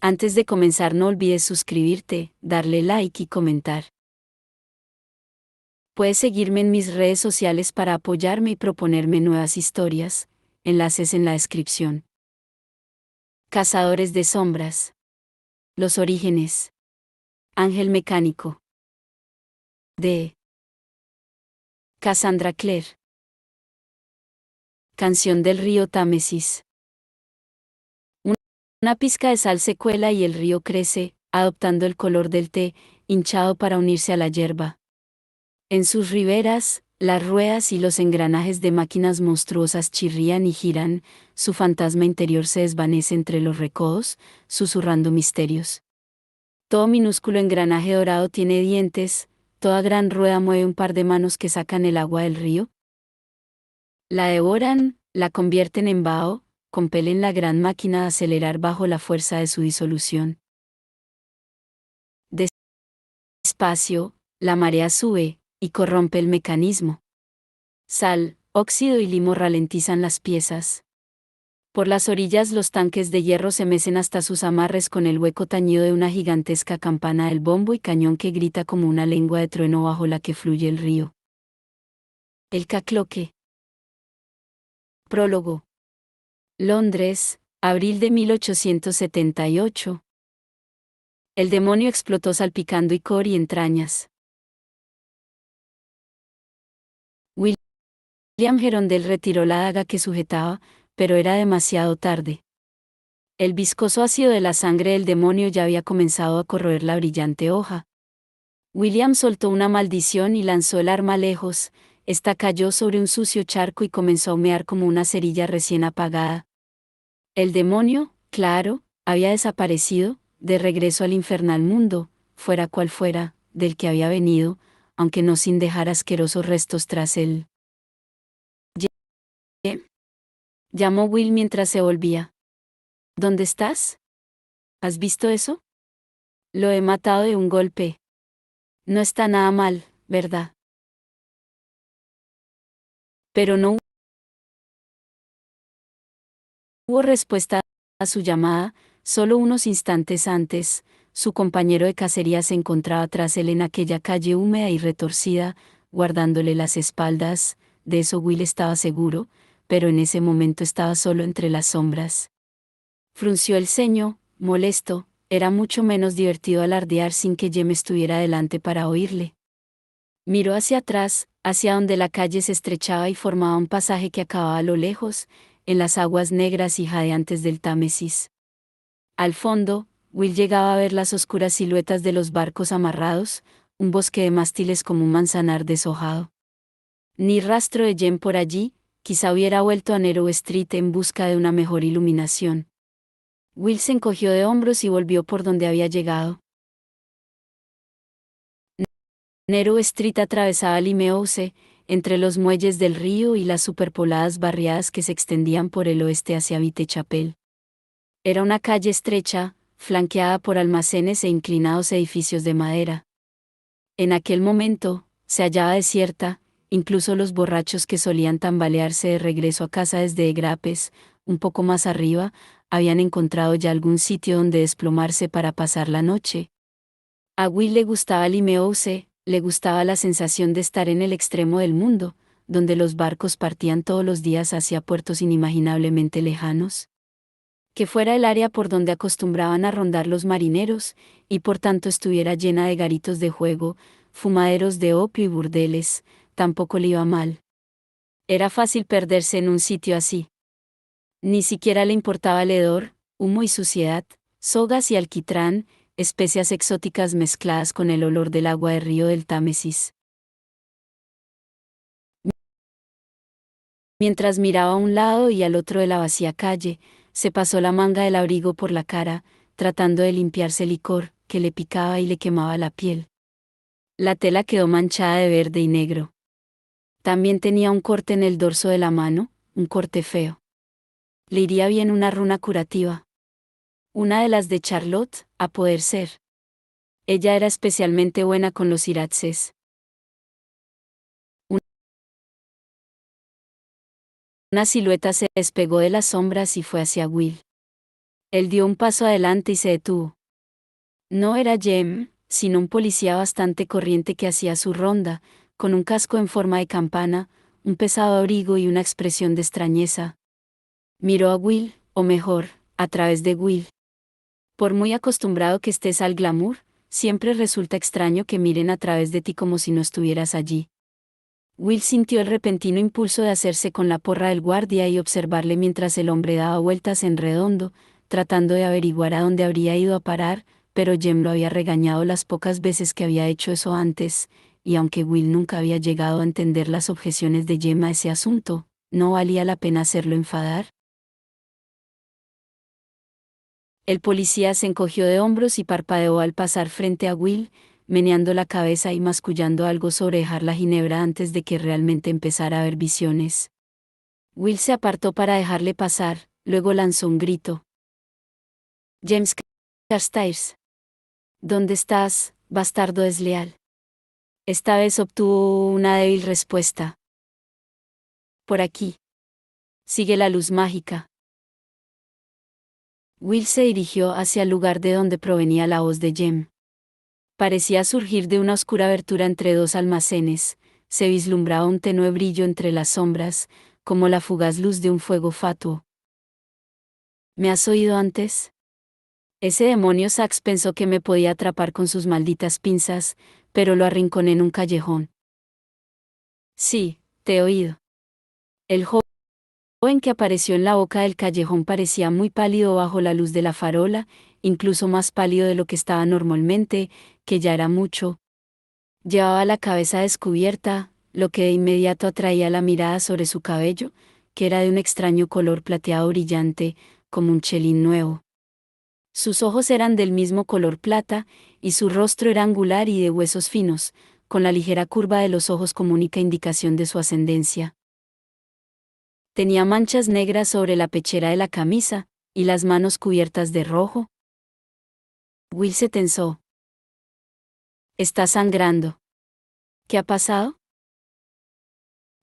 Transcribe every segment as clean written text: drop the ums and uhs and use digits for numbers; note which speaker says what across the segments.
Speaker 1: Antes de comenzar no olvides suscribirte, darle like y comentar. Puedes seguirme en mis redes sociales para apoyarme y proponerme nuevas historias, enlaces en la descripción. Cazadores de sombras. Los orígenes. Ángel mecánico. De Cassandra Clare. Canción del río Támesis. Una pizca de sal se cuela y el río crece, adoptando el color del té, hinchado para unirse a la yerba. En sus riberas, las ruedas y los engranajes de máquinas monstruosas chirrían y giran, su fantasma interior se desvanece entre los recodos, susurrando misterios. Todo minúsculo engranaje dorado tiene dientes, toda gran rueda mueve un par de manos que sacan el agua del río. La devoran, la convierten en vaho, compelen la gran máquina a acelerar bajo la fuerza de su disolución. Despacio, la marea sube, y corrompe el mecanismo. Sal, óxido y limo ralentizan las piezas. Por las orillas los tanques de hierro se mecen hasta sus amarres con el hueco tañido de una gigantesca campana del bombo y cañón que grita como una lengua de trueno bajo la que fluye el río. El cacloque. Prólogo. Londres, abril de 1878. El demonio explotó salpicando icor y entrañas. William Herondel retiró la daga que sujetaba, pero era demasiado tarde. El viscoso ácido de la sangre del demonio ya había comenzado a corroer la brillante hoja. William soltó una maldición y lanzó el arma lejos, esta cayó sobre un sucio charco y comenzó a humear como una cerilla recién apagada. El demonio, claro, había desaparecido, de regreso al infernal mundo, fuera cual fuera, del que había venido, aunque no sin dejar asquerosos restos tras él. Llamó Will mientras se volvía. ¿Dónde estás? ¿Has visto eso? Lo he matado de un golpe. No está nada mal, ¿verdad? Pero no hubo respuesta a su llamada, solo unos instantes antes, su compañero de cacería se encontraba tras él en aquella calle húmeda y retorcida, guardándole las espaldas, de eso Will estaba seguro, pero en ese momento estaba solo entre las sombras. Frunció el ceño, molesto, era mucho menos divertido alardear sin que Jem estuviera delante para oírle. Miró hacia atrás, hacia donde la calle se estrechaba y formaba un pasaje que acababa a lo lejos, en las aguas negras y jadeantes del Támesis. Al fondo, Will llegaba a ver las oscuras siluetas de los barcos amarrados, un bosque de mástiles como un manzanar deshojado. Ni rastro de Jem por allí, quizá hubiera vuelto a Narrow Street en busca de una mejor iluminación. Will se encogió de hombros y volvió por donde había llegado. Narrow Street atravesaba Limehouse, entre los muelles del río y las superpobladas barriadas que se extendían por el oeste hacia Whitechapel. Era una calle estrecha, flanqueada por almacenes e inclinados edificios de madera. En aquel momento, se hallaba desierta, incluso los borrachos que solían tambalearse de regreso a casa desde Grapes, un poco más arriba, habían encontrado ya algún sitio donde desplomarse para pasar la noche. A Will le gustaba Limehouse, le gustaba la sensación de estar en el extremo del mundo, donde los barcos partían todos los días hacia puertos inimaginablemente lejanos. Que fuera el área por donde acostumbraban a rondar los marineros, y por tanto estuviera llena de garitos de juego, fumaderos de opio y burdeles, tampoco le iba mal. Era fácil perderse en un sitio así. Ni siquiera le importaba el hedor, humo y suciedad, sogas y alquitrán, especias exóticas mezcladas con el olor del agua del río del Támesis. Mientras miraba a un lado y al otro de la vacía calle, se pasó la manga del abrigo por la cara, tratando de limpiarse el licor, que le picaba y le quemaba la piel. La tela quedó manchada de verde y negro. También tenía un corte en el dorso de la mano, un corte feo. Le iría bien una runa curativa. Una de las de Charlotte, a poder ser. Ella era especialmente buena con los iratzes. Una silueta se despegó de las sombras y fue hacia Will. Él dio un paso adelante y se detuvo. No era Jem, sino un policía bastante corriente que hacía su ronda, con un casco en forma de campana, un pesado abrigo y una expresión de extrañeza. Miró a Will, o mejor, a través de Will. Por muy acostumbrado que estés al glamour, siempre resulta extraño que miren a través de ti como si no estuvieras allí. Will sintió el repentino impulso de hacerse con la porra del guardia y observarle mientras el hombre daba vueltas en redondo, tratando de averiguar a dónde habría ido a parar, pero Jem lo había regañado las pocas veces que había hecho eso antes, y aunque Will nunca había llegado a entender las objeciones de Jem a ese asunto, no valía la pena hacerlo enfadar. El policía se encogió de hombros y parpadeó al pasar frente a Will, meneando la cabeza y mascullando algo sobre dejar la ginebra antes de que realmente empezara a ver visiones. Will se apartó para dejarle pasar, luego lanzó un grito. James Carstairs. ¿Dónde estás, bastardo desleal? Esta vez obtuvo una débil respuesta. Por aquí. Sigue la luz mágica. Will se dirigió hacia el lugar de donde provenía la voz de Jem. Parecía surgir de una oscura abertura entre dos almacenes, se vislumbraba un tenue brillo entre las sombras, como la fugaz luz de un fuego fatuo. ¿Me has oído antes? Ese demonio Sax pensó que me podía atrapar con sus malditas pinzas, pero lo arrinconé en un callejón. Sí, te he oído. El joven que apareció en la boca del callejón parecía muy pálido bajo la luz de la farola, incluso más pálido de lo que estaba normalmente, que ya era mucho. Llevaba la cabeza descubierta, lo que de inmediato atraía la mirada sobre su cabello, que era de un extraño color plateado brillante, como un chelín nuevo. Sus ojos eran del mismo color plata, y su rostro era angular y de huesos finos, con la ligera curva de los ojos como única indicación de su ascendencia. Tenía manchas negras sobre la pechera de la camisa, y las manos cubiertas de rojo. Will se tensó. Está sangrando. ¿Qué ha pasado?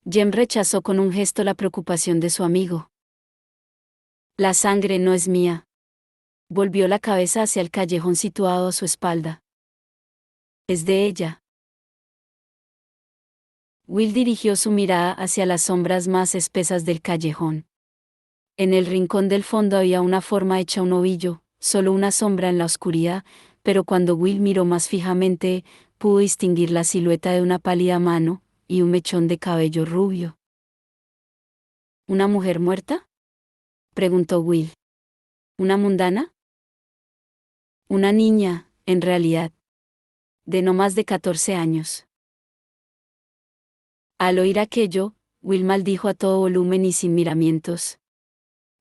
Speaker 1: Jem rechazó con un gesto la preocupación de su amigo. La sangre no es mía. Volvió la cabeza hacia el callejón situado a su espalda. Es de ella. Will dirigió su mirada hacia las sombras más espesas del callejón. En el rincón del fondo había una forma hecha un ovillo, solo una sombra en la oscuridad, pero cuando Will miró más fijamente, pudo distinguir la silueta de una pálida mano y un mechón de cabello rubio. ¿Una mujer muerta?, preguntó Will. ¿Una mundana? Una niña, en realidad. De no más de 14 años. Al oír aquello, Will maldijo a todo volumen y sin miramientos.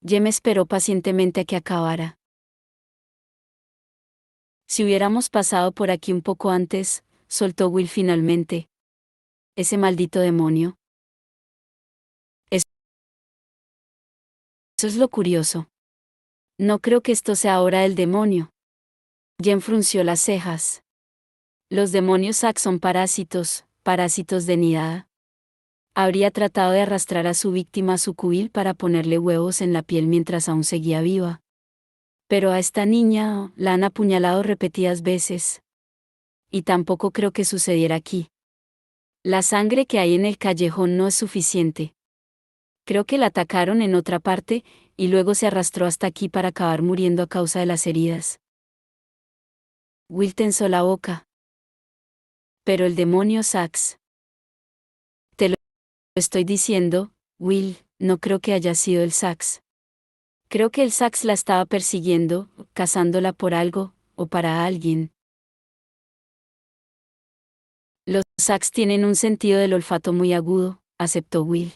Speaker 1: Jem esperó pacientemente a que acabara. Si hubiéramos pasado por aquí un poco antes, soltó Will finalmente. Ese maldito demonio. Eso es lo curioso. No creo que esto sea ahora el demonio. Jem frunció las cejas. Los demonios Sax son parásitos, parásitos de nidada. Habría tratado de arrastrar a su víctima a su cubil para ponerle huevos en la piel mientras aún seguía viva. Pero a esta niña la han apuñalado repetidas veces. Y tampoco creo que sucediera aquí. La sangre que hay en el callejón no es suficiente. Creo que la atacaron en otra parte, y luego se arrastró hasta aquí para acabar muriendo a causa de las heridas. Will tensó la boca. Pero el demonio Sax. Te lo estoy diciendo, Will, no creo que haya sido el Sax. Creo que el Sax la estaba persiguiendo, cazándola por algo, o para alguien. Los Sax tienen un sentido del olfato muy agudo, aceptó Will.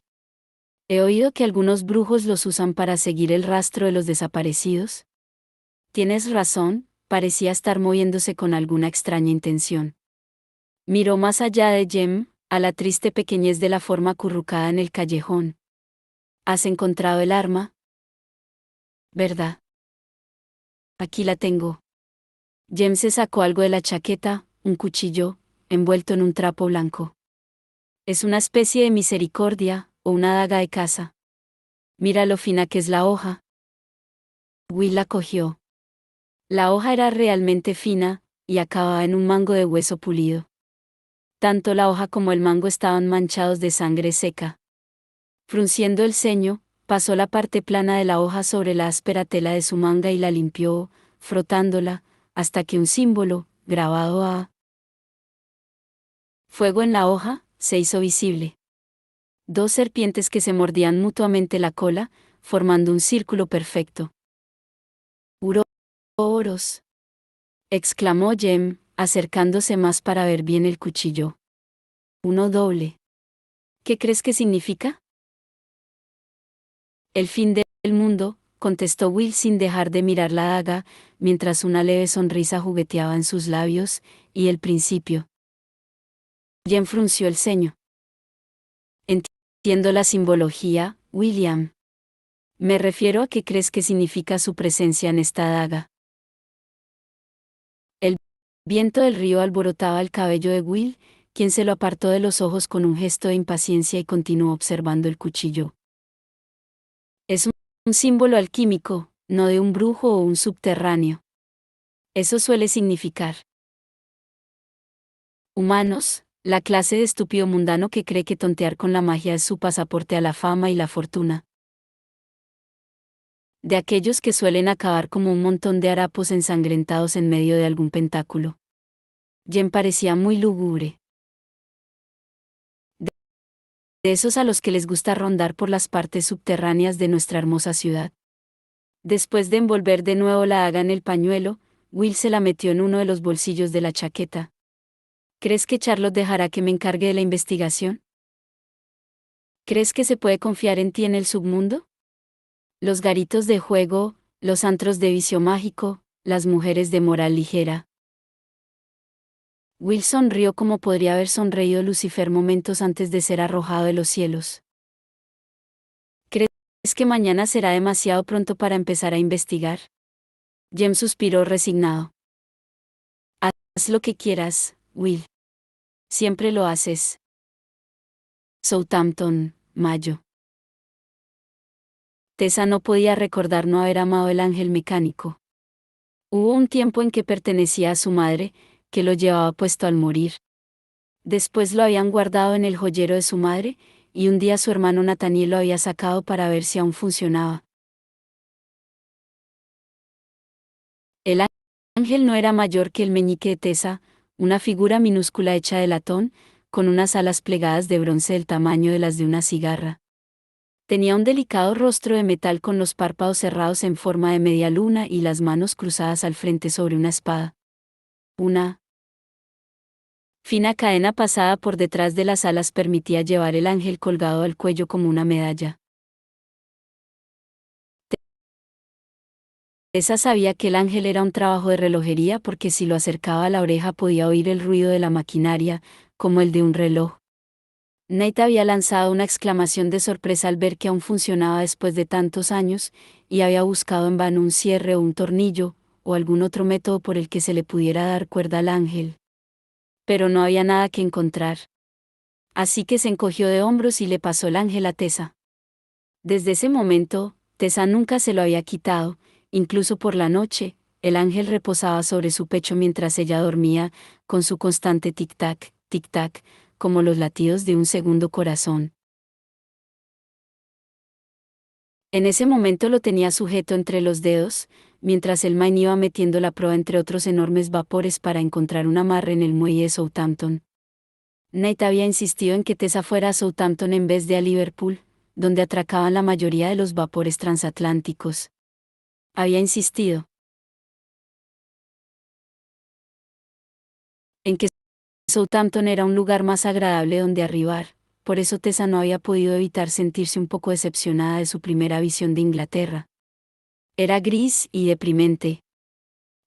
Speaker 1: He oído que algunos brujos los usan para seguir el rastro de los desaparecidos. Tienes razón, parecía estar moviéndose con alguna extraña intención. Miró más allá de Jem, a la triste pequeñez de la forma acurrucada en el callejón. ¿Has encontrado el arma? ¿Verdad? Aquí la tengo. Jem se sacó algo de la chaqueta, un cuchillo, envuelto en un trapo blanco. Es una especie de misericordia, o una daga de caza. Mira lo fina que es la hoja. Will la cogió. La hoja era realmente fina, y acababa en un mango de hueso pulido. Tanto la hoja como el mango estaban manchados de sangre seca. Frunciendo el ceño, pasó la parte plana de la hoja sobre la áspera tela de su manga y la limpió, frotándola, hasta que un símbolo, grabado a fuego en la hoja, se hizo visible. Dos serpientes que se mordían mutuamente la cola, formando un círculo perfecto. «Uroboros», exclamó Jem, acercándose más para ver bien el cuchillo. «Uno doble. ¿Qué crees que significa?» «El fin del mundo», contestó Will sin dejar de mirar la daga, mientras una leve sonrisa jugueteaba en sus labios, «y el principio». Jem frunció el ceño. «Entiendo la simbología, William. Me refiero a qué crees que significa su presencia en esta daga». El viento del río alborotaba el cabello de Will, quien se lo apartó de los ojos con un gesto de impaciencia y continuó observando el cuchillo. «Es un símbolo alquímico, no de un brujo o un subterráneo. Eso suele significar humanos, la clase de estúpido mundano que cree que tontear con la magia es su pasaporte a la fama y la fortuna. De aquellos que suelen acabar como un montón de harapos ensangrentados en medio de algún pentáculo». Jen parecía muy lúgubre. De esos a los que les gusta rondar por las partes subterráneas de nuestra hermosa ciudad. Después de envolver de nuevo la daga en el pañuelo, Will se la metió en uno de los bolsillos de la chaqueta. ¿Crees que Charlotte dejará que me encargue de la investigación? ¿Crees que se puede confiar en ti en el submundo? Los garitos de juego, los antros de vicio mágico, las mujeres de moral ligera. Will sonrió como podría haber sonreído Lucifer momentos antes de ser arrojado de los cielos. ¿Crees que mañana será demasiado pronto para empezar a investigar? Jem suspiró resignado. Haz lo que quieras, Will. Siempre lo haces. Southampton, mayo. Tessa no podía recordar no haber amado el ángel mecánico. Hubo un tiempo en que pertenecía a su madre, que lo llevaba puesto al morir. Después lo habían guardado en el joyero de su madre, y un día su hermano Nathaniel lo había sacado para ver si aún funcionaba. El ángel no era mayor que el meñique de Tessa, una figura minúscula hecha de latón, con unas alas plegadas de bronce del tamaño de las de una cigarra. Tenía un delicado rostro de metal con los párpados cerrados en forma de media luna y las manos cruzadas al frente sobre una espada. Una fina cadena pasada por detrás de las alas permitía llevar el ángel colgado al cuello como una medalla. Tessa sabía que el ángel era un trabajo de relojería porque si lo acercaba a la oreja podía oír el ruido de la maquinaria, como el de un reloj. Nate había lanzado una exclamación de sorpresa al ver que aún funcionaba después de tantos años, y había buscado en vano un cierre o un tornillo, o algún otro método por el que se le pudiera dar cuerda al ángel. Pero no había nada que encontrar. Así que se encogió de hombros y le pasó el ángel a Tessa. Desde ese momento, Tessa nunca se lo había quitado, incluso por la noche, el ángel reposaba sobre su pecho mientras ella dormía, con su constante tic-tac, tic-tac, como los latidos de un segundo corazón. En ese momento lo tenía sujeto entre los dedos, mientras el Maine iba metiendo la proa entre otros enormes vapores para encontrar un amarre en el muelle de Southampton. Nate había insistido en que Tessa fuera a Southampton en vez de a Liverpool, donde atracaban la mayoría de los vapores transatlánticos. Había insistido en que Southampton era un lugar más agradable donde arribar, por eso Tessa no había podido evitar sentirse un poco decepcionada de su primera visión de Inglaterra. Era gris y deprimente.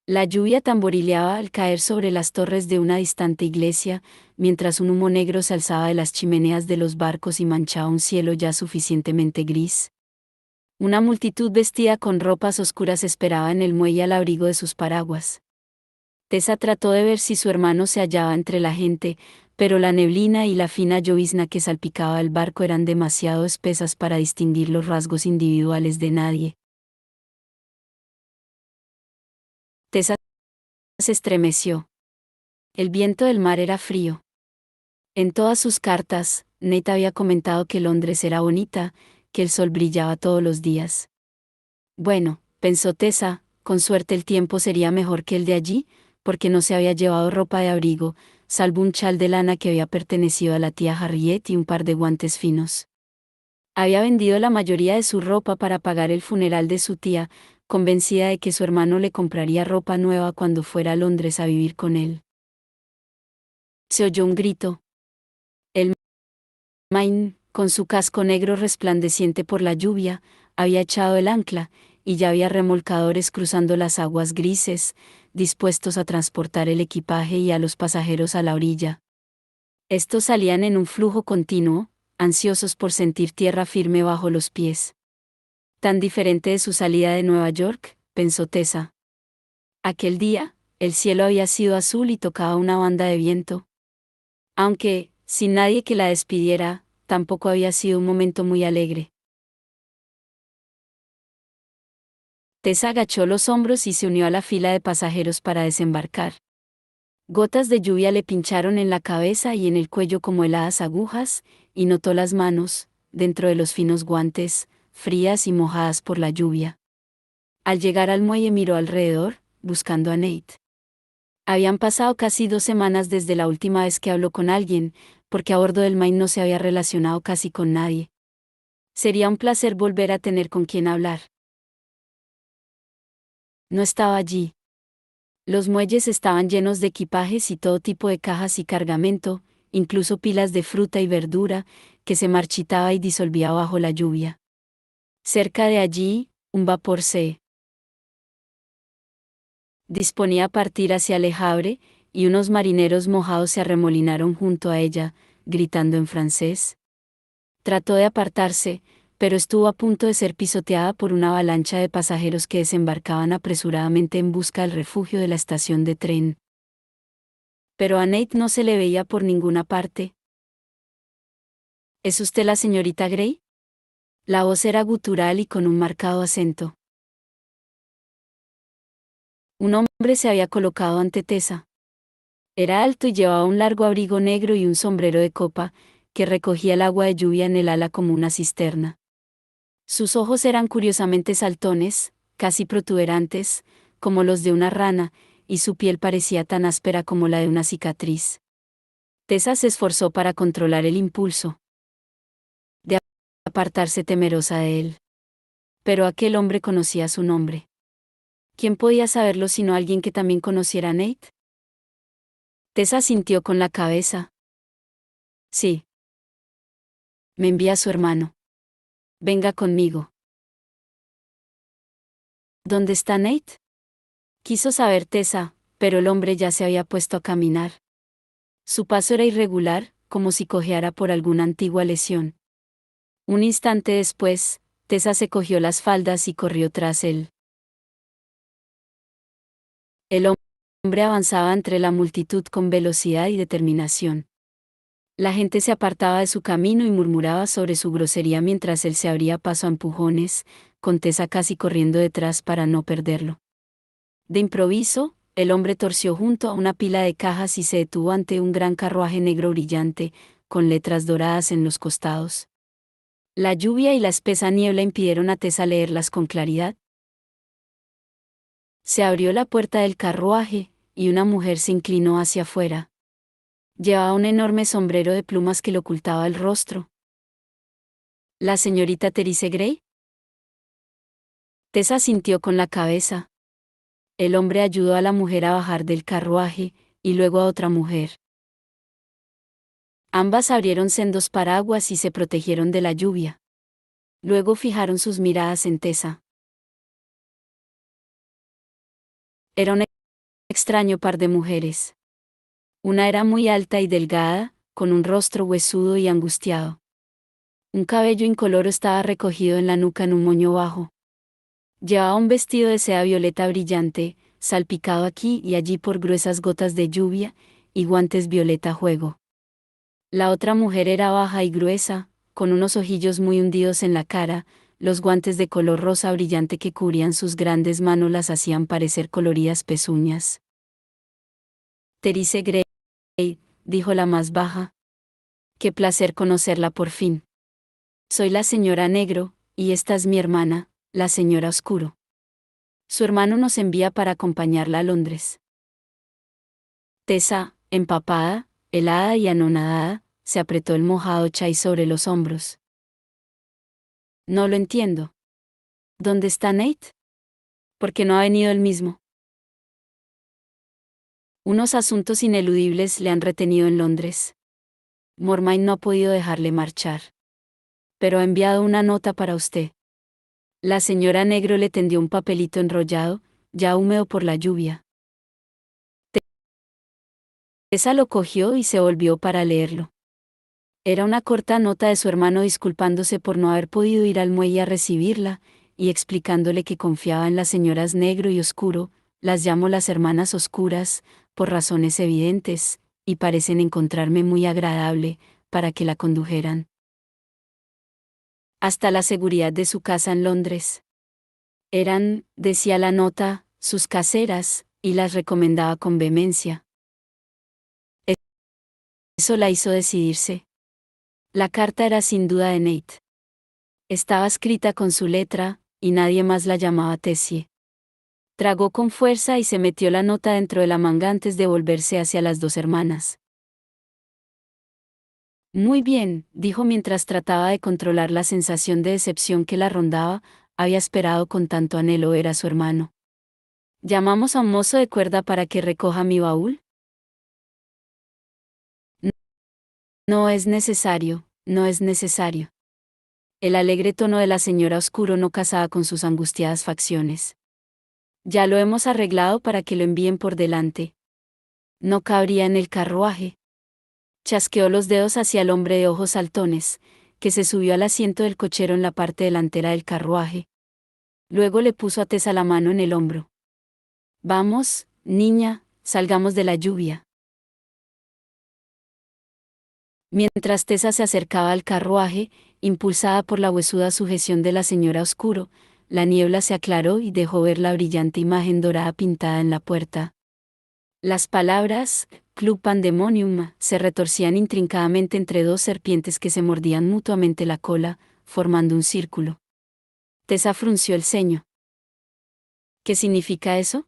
Speaker 1: La lluvia tamborileaba al caer sobre las torres de una distante iglesia, mientras un humo negro se alzaba de las chimeneas de los barcos y manchaba un cielo ya suficientemente gris. Una multitud vestida con ropas oscuras esperaba en el muelle al abrigo de sus paraguas. Tessa trató de ver si su hermano se hallaba entre la gente, pero la neblina y la fina llovizna que salpicaba el barco eran demasiado espesas para distinguir los rasgos individuales de nadie. Tessa se estremeció. El viento del mar era frío. En todas sus cartas, Nate había comentado que Londres era bonita, que el sol brillaba todos los días. Bueno, pensó Tessa, con suerte el tiempo sería mejor que el de allí, porque no se había llevado ropa de abrigo, salvo un chal de lana que había pertenecido a la tía Harriet y un par de guantes finos. Había vendido la mayoría de su ropa para pagar el funeral de su tía, convencida de que su hermano le compraría ropa nueva cuando fuera a Londres a vivir con él. Se oyó un grito. El Maine, con su casco negro resplandeciente por la lluvia, había echado el ancla, y ya había remolcadores cruzando las aguas grises, dispuestos a transportar el equipaje y a los pasajeros a la orilla. Estos salían en un flujo continuo, ansiosos por sentir tierra firme bajo los pies. Tan diferente de su salida de Nueva York, pensó Tessa. Aquel día, el cielo había sido azul y tocaba una banda de viento. Aunque, sin nadie que la despidiera, tampoco había sido un momento muy alegre. Tessa agachó los hombros y se unió a la fila de pasajeros para desembarcar. Gotas de lluvia le pincharon en la cabeza y en el cuello como heladas agujas, y notó las manos, dentro de los finos guantes, frías y mojadas por la lluvia. Al llegar al muelle miró alrededor, buscando a Nate. Habían pasado casi 2 semanas desde la última vez que habló con alguien, porque a bordo del Maine no se había relacionado casi con nadie. Sería un placer volver a tener con quien hablar. No estaba allí. Los muelles estaban llenos de equipajes y todo tipo de cajas y cargamento, incluso pilas de fruta y verdura, que se marchitaba y disolvía bajo la lluvia. Cerca de allí, un vapor se disponía a partir hacia Le Havre, y unos marineros mojados se arremolinaron junto a ella, gritando en francés. Trató de apartarse, pero estuvo a punto de ser pisoteada por una avalancha de pasajeros que desembarcaban apresuradamente en busca del refugio de la estación de tren. Pero a Nate no se le veía por ninguna parte. ¿Es usted la señorita Gray? La voz era gutural y con un marcado acento. Un hombre se había colocado ante Tessa. Era alto y llevaba un largo abrigo negro y un sombrero de copa, que recogía el agua de lluvia en el ala como una cisterna. Sus ojos eran curiosamente saltones, casi protuberantes, como los de una rana, y su piel parecía tan áspera como la de una cicatriz. Tessa se esforzó para controlar el impulso de apartarse temerosa de él. Pero aquel hombre conocía su nombre. ¿Quién podía saberlo sino alguien que también conociera a Nate? Tessa sintió con la cabeza. Sí. Me envía a su hermano. Venga conmigo. ¿Dónde está Nate? Quiso saber Tessa, pero el hombre ya se había puesto a caminar. Su paso era irregular, como si cojeara por alguna antigua lesión. Un instante después, Tessa se cogió las faldas y corrió tras él. El hombre avanzaba entre la multitud con velocidad y determinación. La gente se apartaba de su camino y murmuraba sobre su grosería mientras él se abría paso a empujones, con Tessa casi corriendo detrás para no perderlo. De improviso, el hombre torció junto a una pila de cajas y se detuvo ante un gran carruaje negro brillante, con letras doradas en los costados. La lluvia y la espesa niebla impidieron a Tessa leerlas con claridad. Se abrió la puerta del carruaje, y una mujer se inclinó hacia afuera. Llevaba un enorme sombrero de plumas que le ocultaba el rostro. ¿La señorita Therese Gray? Tessa sintió con la cabeza. El hombre ayudó a la mujer a bajar del carruaje, y luego a otra mujer. Ambas abrieron sendos paraguas y se protegieron de la lluvia. Luego fijaron sus miradas en Tessa. Era un extraño par de mujeres. Una era muy alta y delgada, con un rostro huesudo y angustiado. Un cabello incoloro estaba recogido en la nuca en un moño bajo. Llevaba un vestido de seda violeta brillante, salpicado aquí y allí por gruesas gotas de lluvia, y guantes violeta juego. La otra mujer era baja y gruesa, con unos ojillos muy hundidos en la cara, los guantes de color rosa brillante que cubrían sus grandes manos las hacían parecer coloridas pezuñas. Therese Gray, dijo la más baja. Qué placer conocerla por fin. Soy la señora Negro, y esta es mi hermana, la señora Oscuro. Su hermano nos envía para acompañarla a Londres. Tessa, empapada, helada y anonadada, se apretó el mojado chai sobre los hombros. No lo entiendo. ¿Dónde está Nate? ¿Por qué no ha venido él mismo? Unos asuntos ineludibles le han retenido en Londres. Mormain no ha podido dejarle marchar. Pero ha enviado una nota para usted. La señora Negro le tendió un papelito enrollado, ya húmedo por la lluvia. Tessa lo cogió y se volvió para leerlo. Era una corta nota de su hermano disculpándose por no haber podido ir al muelle a recibirla, y explicándole que confiaba en las señoras Negro y Oscuro, las llamo las hermanas oscuras, por razones evidentes, y parecen encontrarme muy agradable, para que la condujeran hasta la seguridad de su casa en Londres. Eran, decía la nota, sus caseras, y las recomendaba con vehemencia. Eso la hizo decidirse. La carta era sin duda de Nate. Estaba escrita con su letra, y nadie más la llamaba Tessie. Tragó con fuerza y se metió la nota dentro de la manga antes de volverse hacia las dos hermanas. Muy bien, dijo mientras trataba de controlar la sensación de decepción que la rondaba, había esperado con tanto anhelo ver a su hermano. ¿Llamamos a un mozo de cuerda para que recoja mi baúl? No es necesario, no es necesario. El alegre tono de la señora Oscuro no casaba con sus angustiadas facciones. Ya lo hemos arreglado para que lo envíen por delante. No cabría en el carruaje. Chasqueó los dedos hacia el hombre de ojos saltones, que se subió al asiento del cochero en la parte delantera del carruaje. Luego le puso a Tessa la mano en el hombro. Vamos, niña, salgamos de la lluvia. Mientras Tessa se acercaba al carruaje, impulsada por la huesuda sujeción de la señora Oscuro, la niebla se aclaró y dejó ver la brillante imagen dorada pintada en la puerta. Las palabras, Club Pandemonium, se retorcían intrincadamente entre dos serpientes que se mordían mutuamente la cola, formando un círculo. Tessa frunció el ceño. ¿Qué significa eso?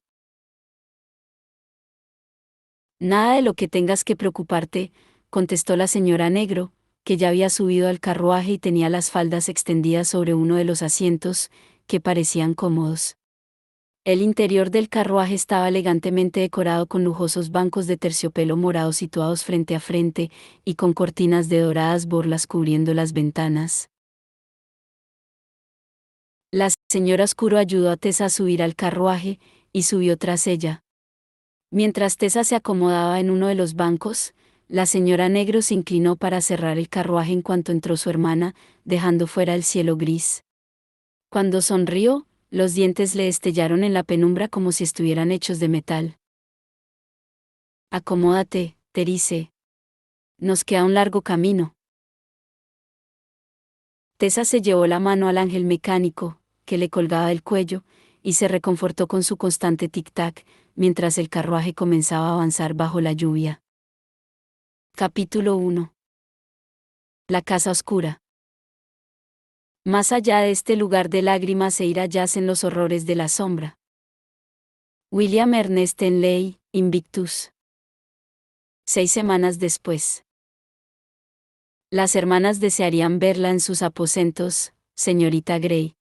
Speaker 1: Nada de lo que tengas que preocuparte, contestó la señora Negro, que ya había subido al carruaje y tenía las faldas extendidas sobre uno de los asientos, que parecían cómodos. El interior del carruaje estaba elegantemente decorado con lujosos bancos de terciopelo morado situados frente a frente, y con cortinas de doradas borlas cubriendo las ventanas. La señora Oscuro ayudó a Tessa a subir al carruaje, y subió tras ella. Mientras Tessa se acomodaba en uno de los bancos, la señora Negro se inclinó para cerrar el carruaje en cuanto entró su hermana, dejando fuera el cielo gris. Cuando sonrió, los dientes le destellaron en la penumbra como si estuvieran hechos de metal. Acomódate, Therese. Nos queda un largo camino. Tessa se llevó la mano al ángel mecánico, que le colgaba del cuello, y se reconfortó con su constante tic-tac, mientras el carruaje comenzaba a avanzar bajo la lluvia. Capítulo 1. La casa oscura. Más allá de este lugar de lágrimas e ira yacen los horrores de la sombra. William Ernest Henley, Invictus. 6 semanas después. Las hermanas desearían verla en sus aposentos, señorita Gray.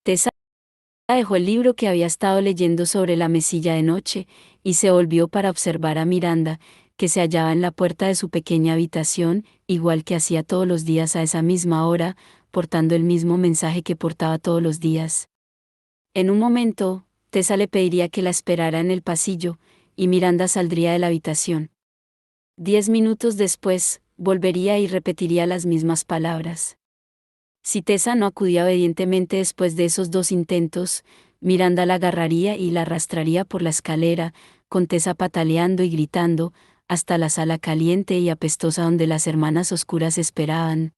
Speaker 1: Tessa dejó el libro que había estado leyendo sobre la mesilla de noche, y se volvió para observar a Miranda, que se hallaba en la puerta de su pequeña habitación, igual que hacía todos los días a esa misma hora, portando el mismo mensaje que portaba todos los días. En un momento, Tessa le pediría que la esperara en el pasillo, y Miranda saldría de la habitación. 10 minutos después, volvería y repetiría las mismas palabras. Si Tessa no acudía obedientemente después de esos 2 intentos, Miranda la agarraría y la arrastraría por la escalera, con Tessa pataleando y gritando, hasta la sala caliente y apestosa donde las hermanas oscuras esperaban.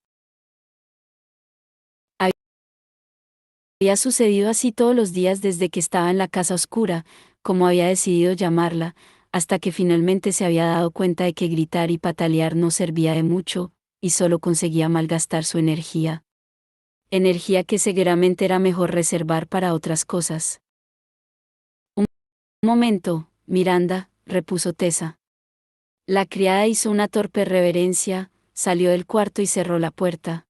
Speaker 1: Había sucedido así todos los días desde que estaba en la casa oscura, como había decidido llamarla, hasta que finalmente se había dado cuenta de que gritar y patalear no servía de mucho, y solo conseguía malgastar su energía. Energía que seguramente era mejor reservar para otras cosas. Un momento, Miranda, repuso Tessa. La criada hizo una torpe reverencia, salió del cuarto y cerró la puerta.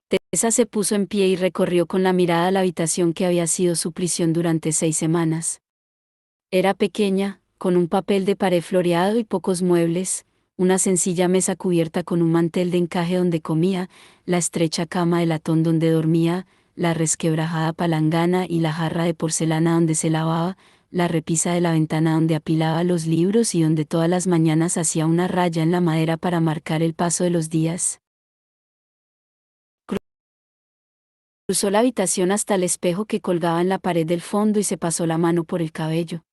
Speaker 1: Tessa se puso en pie y recorrió con la mirada la habitación que había sido su prisión durante 6 semanas. Era pequeña, con un papel de pared floreado y pocos muebles, una sencilla mesa cubierta con un mantel de encaje donde comía, la estrecha cama de latón donde dormía, la resquebrajada palangana y la jarra de porcelana donde se lavaba, la repisa de la ventana donde apilaba los libros y donde todas las mañanas hacía una raya en la madera para marcar el paso de los días. Cruzó la habitación hasta el espejo que colgaba en la pared del fondo y se pasó la mano por el cabello.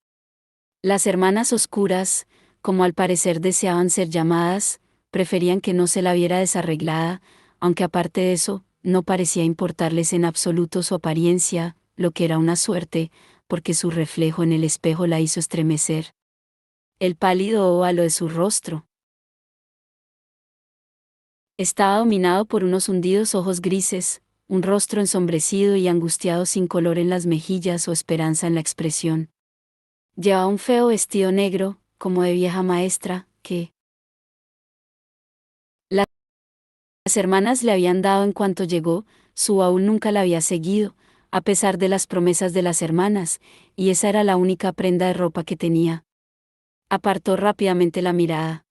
Speaker 1: Las hermanas oscuras, como al parecer deseaban ser llamadas, preferían que no se la viera desarreglada, aunque aparte de eso, no parecía importarles en absoluto su apariencia, lo que era una suerte, porque su reflejo en el espejo la hizo estremecer. El pálido óvalo de su rostro estaba dominado por unos hundidos ojos grises, un rostro ensombrecido y angustiado sin color en las mejillas o esperanza en la expresión. Llevaba un feo vestido negro, como de vieja maestra, que las hermanas le habían dado en cuanto llegó, su baúl nunca la había seguido, a pesar de las promesas de las hermanas, y esa era la única prenda de ropa que tenía. Apartó rápidamente la mirada.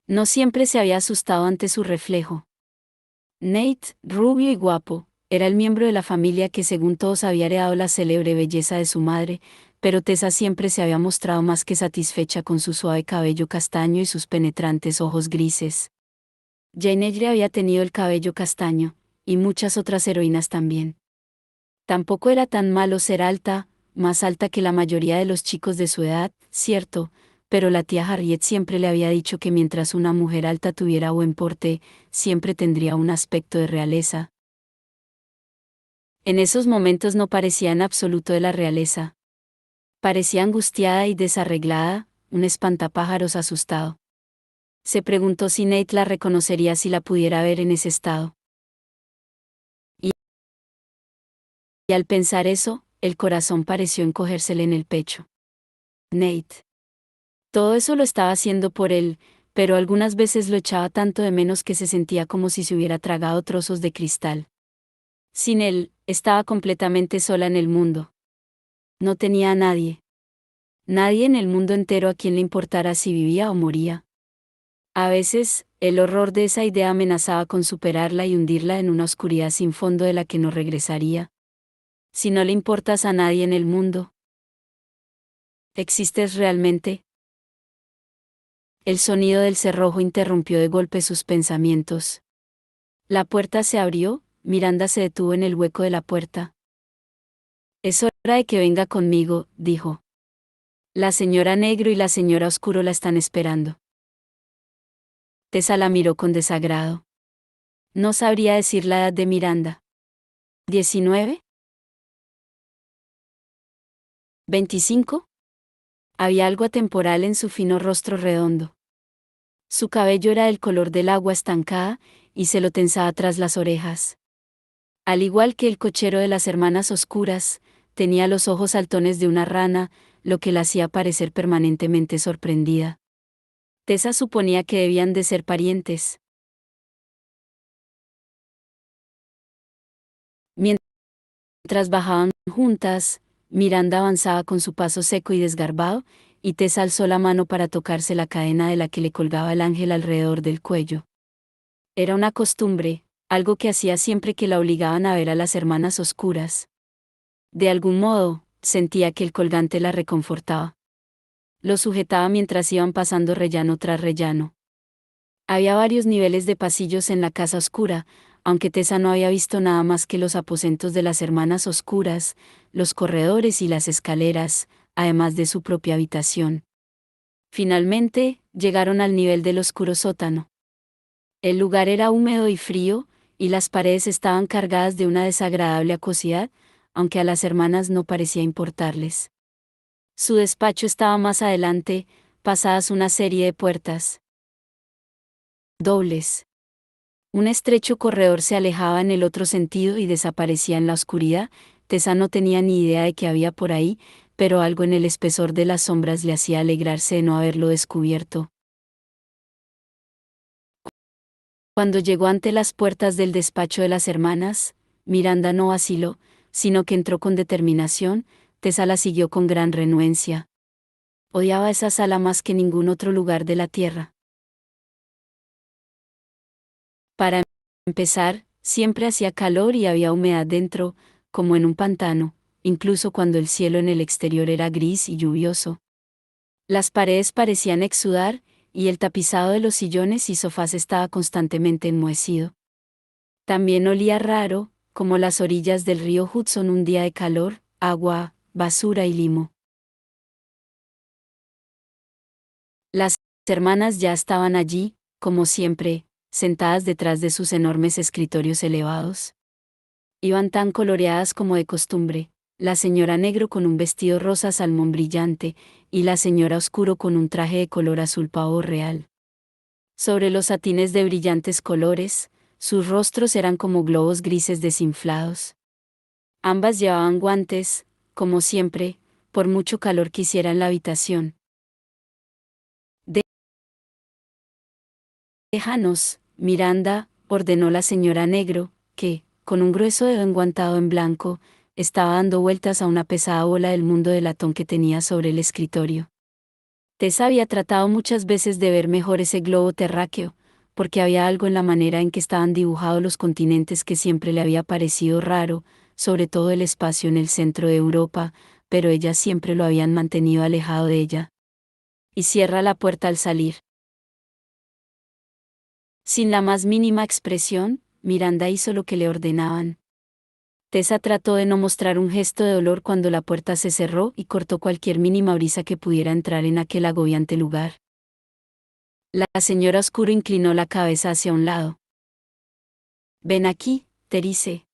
Speaker 1: No siempre se había asustado ante su reflejo. Nate, rubio y guapo, era el miembro de la familia que según todos había heredado la célebre belleza de su madre, pero Tessa siempre se había mostrado más que satisfecha con su suave cabello castaño y sus penetrantes ojos grises. Jane Eyre había tenido el cabello castaño, y muchas otras heroínas también. Tampoco era tan malo ser alta, más alta que la mayoría de los chicos de su edad, cierto, pero la tía Harriet siempre le había dicho que mientras una mujer alta tuviera buen porte, siempre tendría un aspecto de realeza. En esos momentos no parecía en absoluto de la realeza. Parecía angustiada y desarreglada, un espantapájaros asustado. Se preguntó si Nate la reconocería si la pudiera ver en ese estado. Y al pensar eso, el corazón pareció encogérsele en el pecho. Nate. Todo eso lo estaba haciendo por él, pero algunas veces lo echaba tanto de menos que se sentía como si se hubiera tragado trozos de cristal. Sin él, estaba completamente sola en el mundo. No tenía a nadie. Nadie en el mundo entero a quien le importara si vivía o moría. A veces, el horror de esa idea amenazaba con superarla y hundirla en una oscuridad sin fondo de la que no regresaría. Si no le importas a nadie en el mundo, ¿existes realmente? El sonido del cerrojo interrumpió de golpe sus pensamientos. La puerta se abrió, Miranda se detuvo en el hueco de la puerta. Es hora de que venga conmigo, dijo. La señora Negro y la señora Oscuro la están esperando. Tessa la miró con desagrado. No sabría decir la edad de Miranda. ¿19? ¿25? Había algo atemporal en su fino rostro redondo. Su cabello era del color del agua estancada, y se lo tensaba tras las orejas. Al igual que el cochero de las hermanas oscuras, tenía los ojos saltones de una rana, lo que la hacía parecer permanentemente sorprendida. Tessa suponía que debían de ser parientes. Mientras bajaban juntas, Miranda avanzaba con su paso seco y desgarbado, y Tessa alzó la mano para tocarse la cadena de la que le colgaba el ángel alrededor del cuello. Era una costumbre, algo que hacía siempre que la obligaban a ver a las hermanas oscuras. De algún modo, sentía que el colgante la reconfortaba. Lo sujetaba mientras iban pasando rellano tras rellano. Había varios niveles de pasillos en la casa oscura, aunque Tessa no había visto nada más que los aposentos de las hermanas oscuras, los corredores y las escaleras, además de su propia habitación. Finalmente, llegaron al nivel del oscuro sótano. El lugar era húmedo y frío, y las paredes estaban cargadas de una desagradable acuosidad, aunque a las hermanas no parecía importarles. Su despacho estaba más adelante, pasadas una serie de puertas dobles. Un estrecho corredor se alejaba en el otro sentido y desaparecía en la oscuridad. Tessa no tenía ni idea de qué había por ahí, pero algo en el espesor de las sombras le hacía alegrarse de no haberlo descubierto. Cuando llegó ante las puertas del despacho de las hermanas, Miranda no vaciló, sino que entró con determinación. Tessa la siguió con gran renuencia. Odiaba esa sala más que ningún otro lugar de la tierra. Para empezar, siempre hacía calor y había humedad dentro, como en un pantano, incluso cuando el cielo en el exterior era gris y lluvioso. Las paredes parecían exudar, y el tapizado de los sillones y sofás estaba constantemente enmohecido. También olía raro, como las orillas del río Hudson un día de calor, agua, basura y limo. Las hermanas ya estaban allí, como siempre, sentadas detrás de sus enormes escritorios elevados. Iban tan coloreadas como de costumbre, la señora negro con un vestido rosa salmón brillante, y la señora oscuro con un traje de color azul pavo real. Sobre los satines de brillantes colores, sus rostros eran como globos grises desinflados. Ambas llevaban guantes, como siempre, por mucho calor que hiciera en la habitación. Déjanos, Miranda, ordenó la señora Negro, que, con un grueso dedo enguantado en blanco, estaba dando vueltas a una pesada bola del mundo de latón que tenía sobre el escritorio. Tessa había tratado muchas veces de ver mejor ese globo terráqueo, porque había algo en la manera en que estaban dibujados los continentes que siempre le había parecido raro, sobre todo el espacio en el centro de Europa, pero ellas siempre lo habían mantenido alejado de ella. Y cierra la puerta al salir. Sin la más mínima expresión, Miranda hizo lo que le ordenaban. Tessa trató de no mostrar un gesto de dolor cuando la puerta se cerró y cortó cualquier mínima brisa que pudiera entrar en aquel agobiante lugar. La señora Oscuro inclinó la cabeza hacia un lado. Ven aquí, Terice.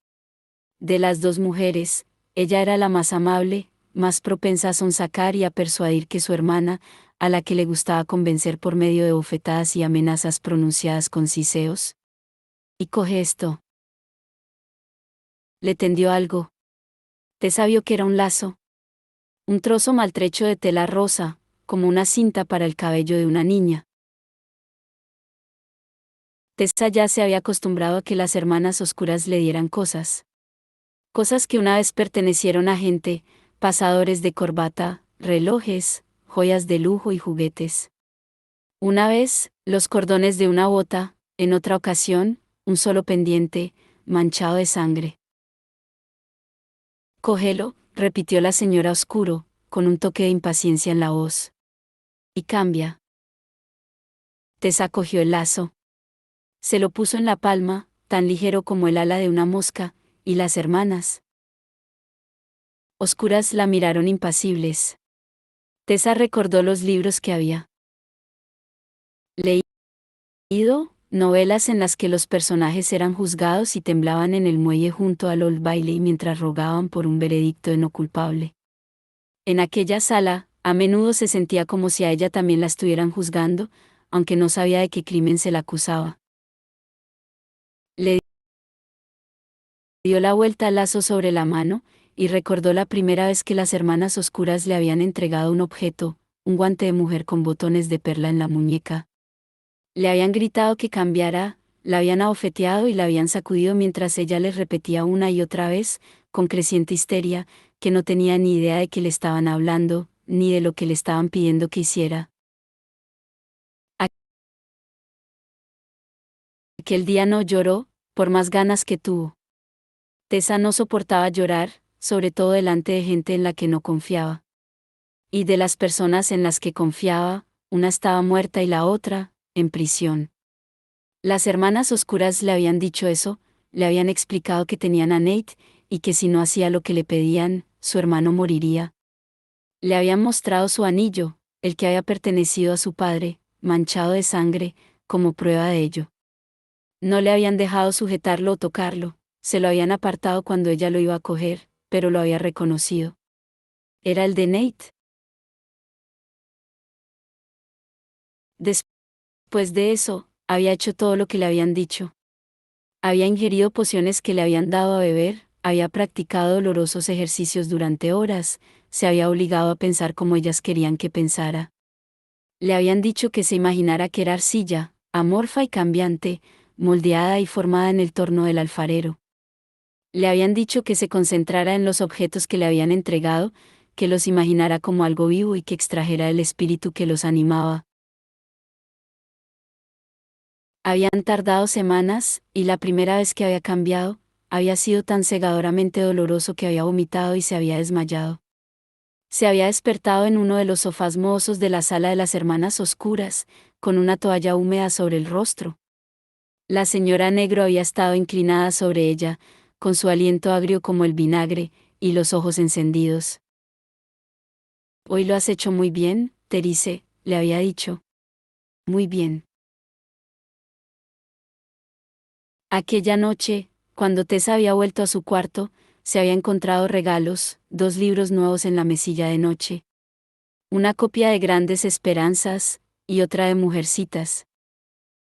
Speaker 1: De las dos mujeres, ella era la más amable, más propensa a sonsacar y a persuadir que su hermana, a la que le gustaba convencer por medio de bofetadas y amenazas pronunciadas con siseos. Y coge esto. Le tendió algo. Tessa vio que era un lazo. Un trozo maltrecho de tela rosa, como una cinta para el cabello de una niña. Tessa ya se había acostumbrado a que las hermanas oscuras le dieran cosas. Cosas que una vez pertenecieron a gente, pasadores de corbata, relojes, joyas de lujo y juguetes. Una vez, los cordones de una bota, en otra ocasión, un solo pendiente, manchado de sangre. Cógelo, repitió la señora Oscuro, con un toque de impaciencia en la voz. Y cambia. Tessa cogió el lazo. Se lo puso en la palma, tan ligero como el ala de una mosca, y las hermanas oscuras la miraron impasibles. Tessa recordó los libros que había leído, novelas en las que los personajes eran juzgados y temblaban en el muelle junto al Old Bailey mientras rogaban por un veredicto de no culpable. En aquella sala, a menudo se sentía como si a ella también la estuvieran juzgando, aunque no sabía de qué crimen se la acusaba. Le dio la vuelta al lazo sobre la mano, y recordó la primera vez que las hermanas oscuras le habían entregado un objeto, un guante de mujer con botones de perla en la muñeca. Le habían gritado que cambiara, la habían abofeteado y la habían sacudido mientras ella les repetía una y otra vez, con creciente histeria, que no tenía ni idea de qué le estaban hablando, ni de lo que le estaban pidiendo que hiciera. Aquel día no lloró, por más ganas que tuvo. Tessa no soportaba llorar, sobre todo delante de gente en la que no confiaba. Y de las personas en las que confiaba, una estaba muerta y la otra, en prisión. Las hermanas oscuras le habían dicho eso, le habían explicado que tenían a Nate, y que si no hacía lo que le pedían, su hermano moriría. Le habían mostrado su anillo, el que había pertenecido a su padre, manchado de sangre, como prueba de ello. No le habían dejado sujetarlo o tocarlo, se lo habían apartado cuando ella lo iba a coger, pero lo había reconocido. Era el de Nate. Después de eso, había hecho todo lo que le habían dicho. Había ingerido pociones que le habían dado a beber, había practicado dolorosos ejercicios durante horas, se había obligado a pensar como ellas querían que pensara. Le habían dicho que se imaginara que era arcilla, amorfa y cambiante, moldeada y formada en el torno del alfarero. Le habían dicho que se concentrara en los objetos que le habían entregado, que los imaginara como algo vivo y que extrajera el espíritu que los animaba. Habían tardado semanas, y la primera vez que había cambiado, había sido tan cegadoramente doloroso que había vomitado y se había desmayado. Se había despertado en uno de los sofás mohosos de la sala de las hermanas oscuras, con una toalla húmeda sobre el rostro. La señora Negro había estado inclinada sobre ella, con su aliento agrio como el vinagre, y los ojos encendidos. «Hoy lo has hecho muy bien, Terice», le había dicho. «Muy bien». Aquella noche, cuando Tessa había vuelto a su cuarto, se había encontrado regalos, 2 libros nuevos en la mesilla de noche. Una copia de Grandes Esperanzas, y otra de Mujercitas.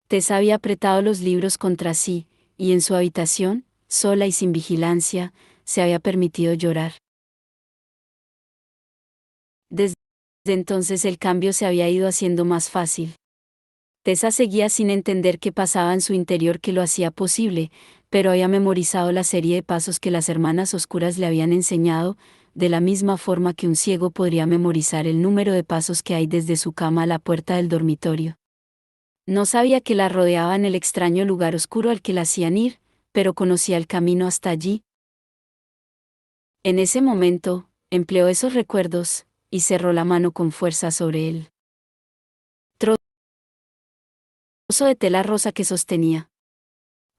Speaker 1: Tessa había apretado los libros contra sí, y en su habitación, sola y sin vigilancia, se había permitido llorar. Desde entonces el cambio se había ido haciendo más fácil. Tessa seguía sin entender qué pasaba en su interior que lo hacía posible, pero había memorizado la serie de pasos que las hermanas oscuras le habían enseñado, de la misma forma que un ciego podría memorizar el número de pasos que hay desde su cama a la puerta del dormitorio. No sabía que la rodeaba en el extraño lugar oscuro al que la hacían ir, pero conocía el camino hasta allí. En ese momento, empleó esos recuerdos, y cerró la mano con fuerza sobre él. Trozo de tela rosa que sostenía.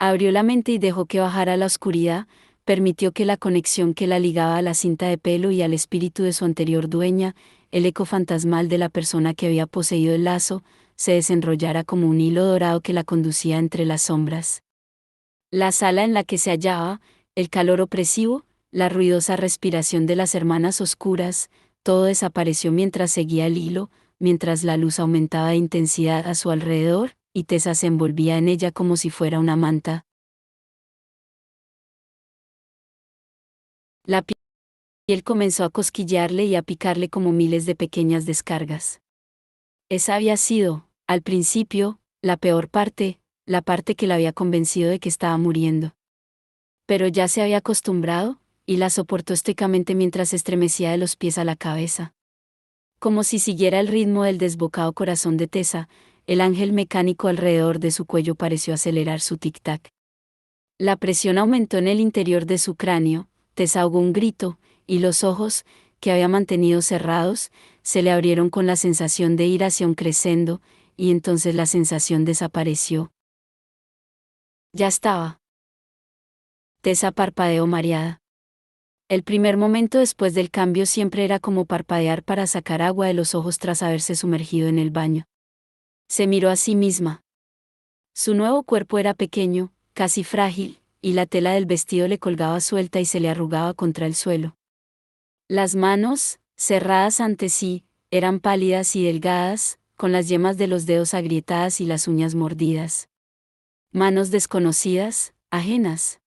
Speaker 1: Abrió la mente y dejó que bajara a la oscuridad, permitió que la conexión que la ligaba a la cinta de pelo y al espíritu de su anterior dueña, el eco fantasmal de la persona que había poseído el lazo, se desenrollara como un hilo dorado que la conducía entre las sombras. La sala en la que se hallaba, el calor opresivo, la ruidosa respiración de las hermanas oscuras, todo desapareció mientras seguía el hilo, mientras la luz aumentaba de intensidad a su alrededor, y Tessa se envolvía en ella como si fuera una manta. La piel comenzó a cosquillearle y a picarle como miles de pequeñas descargas. Esa había sido, al principio, la peor parte, la parte que la había convencido de que estaba muriendo. Pero ya se había acostumbrado, y la soportó estoicamente mientras se estremecía de los pies a la cabeza. Como si siguiera el ritmo del desbocado corazón de Tessa, el ángel mecánico alrededor de su cuello pareció acelerar su tic-tac. La presión aumentó en el interior de su cráneo, Tessa ahogó un grito, y los ojos, que había mantenido cerrados, se le abrieron con la sensación de ir hacia un crescendo, y entonces la sensación desapareció. Ya estaba. Tessa parpadeó mareada. El primer momento después del cambio siempre era como parpadear para sacar agua de los ojos tras haberse sumergido en el baño. Se miró a sí misma. Su nuevo cuerpo era pequeño, casi frágil, y la tela del vestido le colgaba suelta y se le arrugaba contra el suelo. Las manos, cerradas ante sí, eran pálidas y delgadas, con las yemas de los dedos agrietadas y las uñas mordidas. Manos desconocidas, ajenas.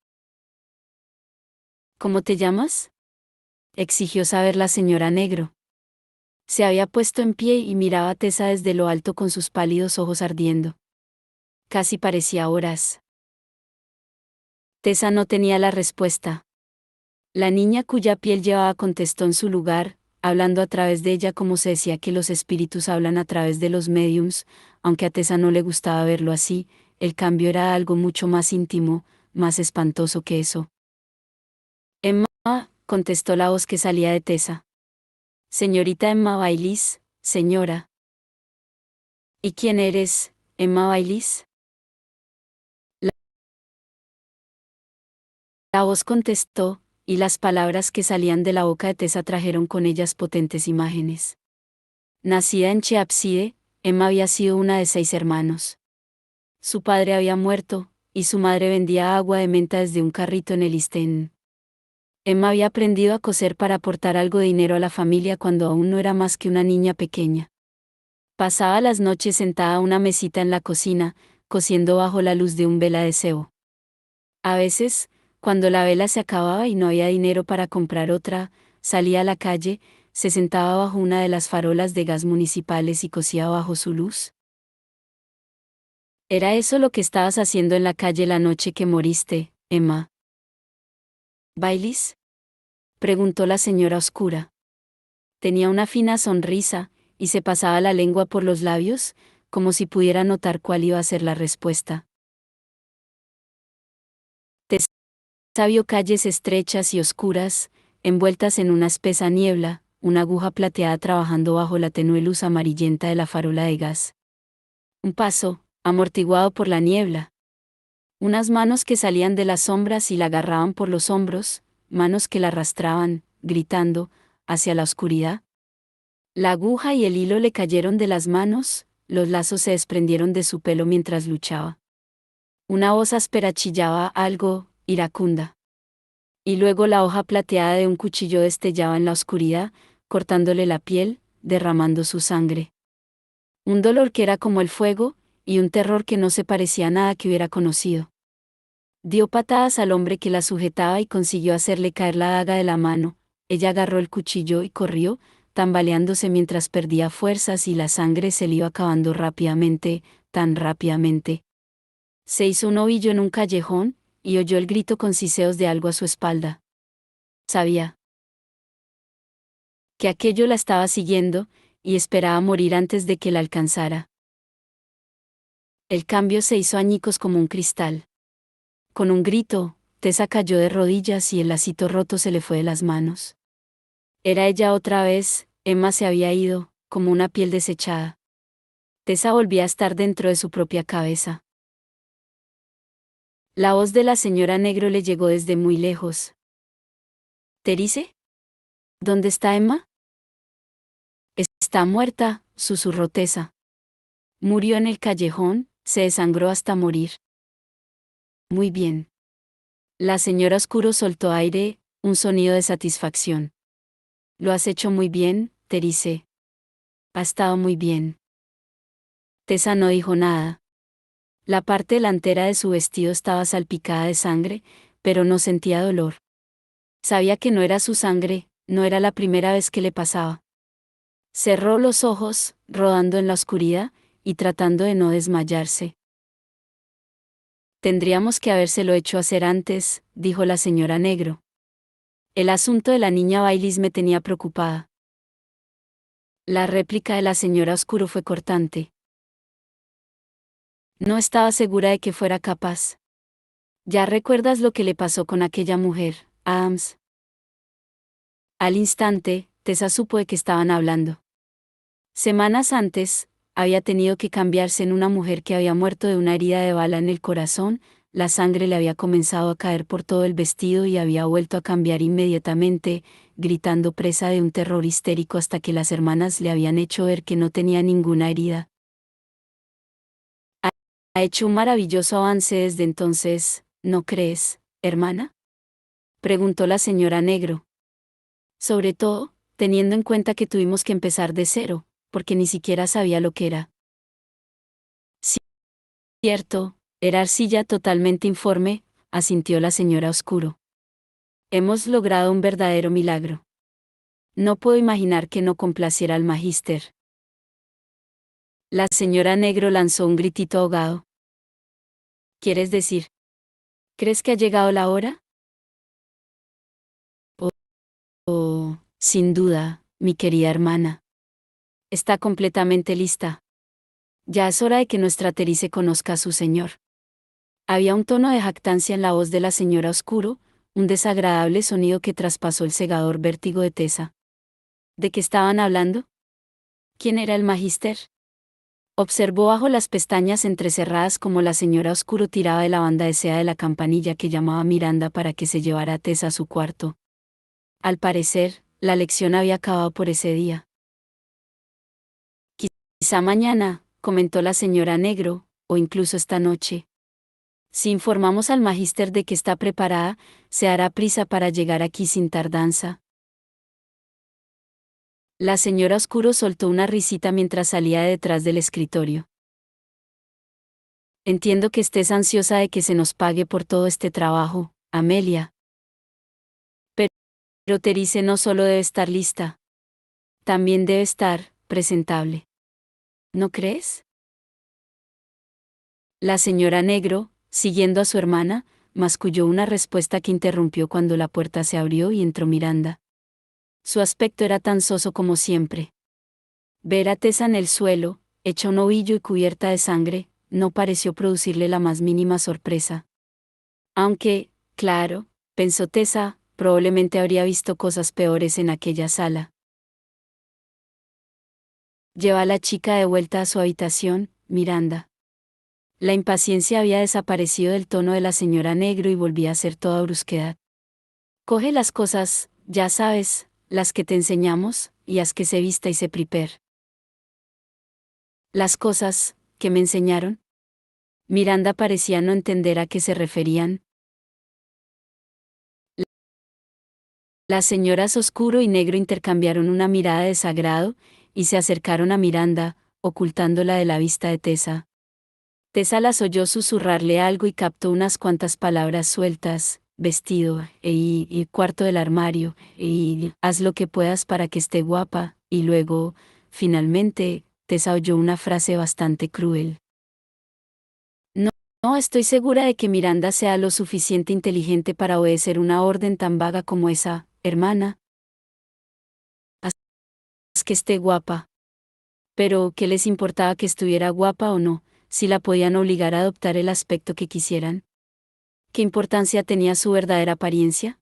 Speaker 1: ¿Cómo te llamas?, exigió saber la señora Negro. Se había puesto en pie y miraba a Tessa desde lo alto con sus pálidos ojos ardiendo. Casi parecía horas. Tessa no tenía la respuesta. La niña cuya piel llevaba contestó en su lugar, hablando a través de ella como se decía que los espíritus hablan a través de los médiums, aunque a Tessa no le gustaba verlo así, el cambio era algo mucho más íntimo, más espantoso que eso. Emma, contestó la voz que salía de Tessa. Señorita Emma Baylis, señora. ¿Y quién eres, Emma Baylis? La voz contestó, y las palabras que salían de la boca de Tessa trajeron con ellas potentes imágenes. Nacida en Cheapside, Emma había sido una de 6 hermanos. Su padre había muerto, y su madre vendía agua de menta desde un carrito en el East End. Emma había aprendido a coser para aportar algo de dinero a la familia cuando aún no era más que una niña pequeña. Pasaba las noches sentada a una mesita en la cocina, cosiendo bajo la luz de un vela de cebo. A veces, cuando la vela se acababa y no había dinero para comprar otra, salía a la calle, se sentaba bajo una de las farolas de gas municipales y cosía bajo su luz. ¿Era eso lo que estabas haciendo en la calle la noche que moriste, Emma? ¿Bailis? Preguntó la señora oscura. Tenía una fina sonrisa, y se pasaba la lengua por los labios, como si pudiera notar cuál iba a ser la respuesta. Tessa vio calles estrechas y oscuras, envueltas en una espesa niebla, una aguja plateada trabajando bajo la tenue luz amarillenta de la farola de gas. Un paso, amortiguado por la niebla. Unas manos que salían de las sombras y la agarraban por los hombros, manos que la arrastraban, gritando, hacia la oscuridad. La aguja y el hilo le cayeron de las manos, los lazos se desprendieron de su pelo mientras luchaba. Una voz áspera chillaba algo, iracunda. Y luego la hoja plateada de un cuchillo destellaba en la oscuridad, cortándole la piel, derramando su sangre. Un dolor que era como el fuego, y un terror que no se parecía a nada que hubiera conocido. Dio patadas al hombre que la sujetaba y consiguió hacerle caer la daga de la mano. Ella agarró el cuchillo y corrió, tambaleándose mientras perdía fuerzas y la sangre se le iba acabando rápidamente, tan rápidamente. Se hizo un ovillo en un callejón, y oyó el grito con siseos de algo a su espalda. Sabía que aquello la estaba siguiendo, y esperaba morir antes de que la alcanzara. El cambio se hizo añicos como un cristal. Con un grito, Tessa cayó de rodillas y el lacito roto se le fue de las manos. Era ella otra vez, Emma se había ido, como una piel desechada. Tessa volvía a estar dentro de su propia cabeza. La voz de la señora Negro le llegó desde muy lejos. ¿Terice? ¿Dónde está Emma? Está muerta, susurró Tessa. Murió en el callejón, se desangró hasta morir. Muy bien. La señora Oscuro soltó aire, un sonido de satisfacción. Lo has hecho muy bien, Terice. Ha estado muy bien. Tessa no dijo nada. La parte delantera de su vestido estaba salpicada de sangre, pero no sentía dolor. Sabía que no era su sangre, no era la primera vez que le pasaba. Cerró los ojos, rodando en la oscuridad, y tratando de no desmayarse. Tendríamos que habérselo hecho hacer antes, dijo la señora Negro. El asunto de la niña Bailis me tenía preocupada. La réplica de la señora Oscuro fue cortante. No estaba segura de que fuera capaz. ¿Ya recuerdas lo que le pasó con aquella mujer, Adams? Al instante, Tessa supo de qué estaban hablando. Semanas antes, había tenido que cambiarse en una mujer que había muerto de una herida de bala en el corazón, la sangre le había comenzado a caer por todo el vestido y había vuelto a cambiar inmediatamente, gritando presa de un terror histérico hasta que las hermanas le habían hecho ver que no tenía ninguna herida. Ha hecho un maravilloso avance desde entonces, ¿no crees, hermana? Preguntó la señora Negro. Sobre todo, teniendo en cuenta que tuvimos que empezar de cero, porque ni siquiera sabía lo que era. Sí, cierto, era arcilla totalmente informe, asintió la señora Oscuro. Hemos logrado un verdadero milagro. No puedo imaginar que no complaciera al magíster. La señora Negro lanzó un gritito ahogado. ¿Quieres decir? ¿Crees que ha llegado la hora? Oh, sin duda, mi querida hermana. Está completamente lista. Ya es hora de que nuestra Terice conozca a su señor. Había un tono de jactancia en la voz de la señora Oscuro, un desagradable sonido que traspasó el cegador vértigo de Tessa. ¿De qué estaban hablando? ¿Quién era el magíster? Observó bajo las pestañas entrecerradas como la señora Oscuro tiraba de la banda de seda de la campanilla que llamaba a Miranda para que se llevara a Tessa a su cuarto. Al parecer, la lección había acabado por ese día. Quizá mañana, comentó la señora Negro, o incluso esta noche. Si informamos al magíster de que está preparada, se hará prisa para llegar aquí sin tardanza. La señora Oscuro soltó una risita mientras salía de detrás del escritorio. Entiendo que estés ansiosa de que se nos pague por todo este trabajo, Amelia. Pero Terice no solo debe estar lista. También debe estar presentable. ¿No crees? La señora Negro, siguiendo a su hermana, masculló una respuesta que interrumpió cuando la puerta se abrió y entró Miranda. Su aspecto era tan soso como siempre. Ver a Tessa en el suelo, hecha un ovillo y cubierta de sangre, no pareció producirle la más mínima sorpresa. Aunque, claro, pensó Tessa, probablemente habría visto cosas peores en aquella sala. Lleva a la chica de vuelta a su habitación, Miranda. La impaciencia había desaparecido del tono de la señora Negro y volvía a ser toda brusquedad. Coge las cosas, ya sabes, las que te enseñamos, y haz que se vista y se prepare. Las cosas, que me enseñaron. Miranda parecía no entender a qué se referían. Las señoras Oscuro y Negro intercambiaron una mirada de desagrado, y se acercaron a Miranda, ocultándola de la vista de Tessa. Tessa las oyó susurrarle algo y captó unas cuantas palabras sueltas: vestido, y cuarto del armario, y haz lo que puedas para que esté guapa, y luego, finalmente, Tessa oyó una frase bastante cruel. No estoy segura de que Miranda sea lo suficiente inteligente para obedecer una orden tan vaga como esa, hermana. Haz que esté guapa. Pero, ¿qué les importaba que estuviera guapa o no, si la podían obligar a adoptar el aspecto que quisieran? ¿Qué importancia tenía su verdadera apariencia?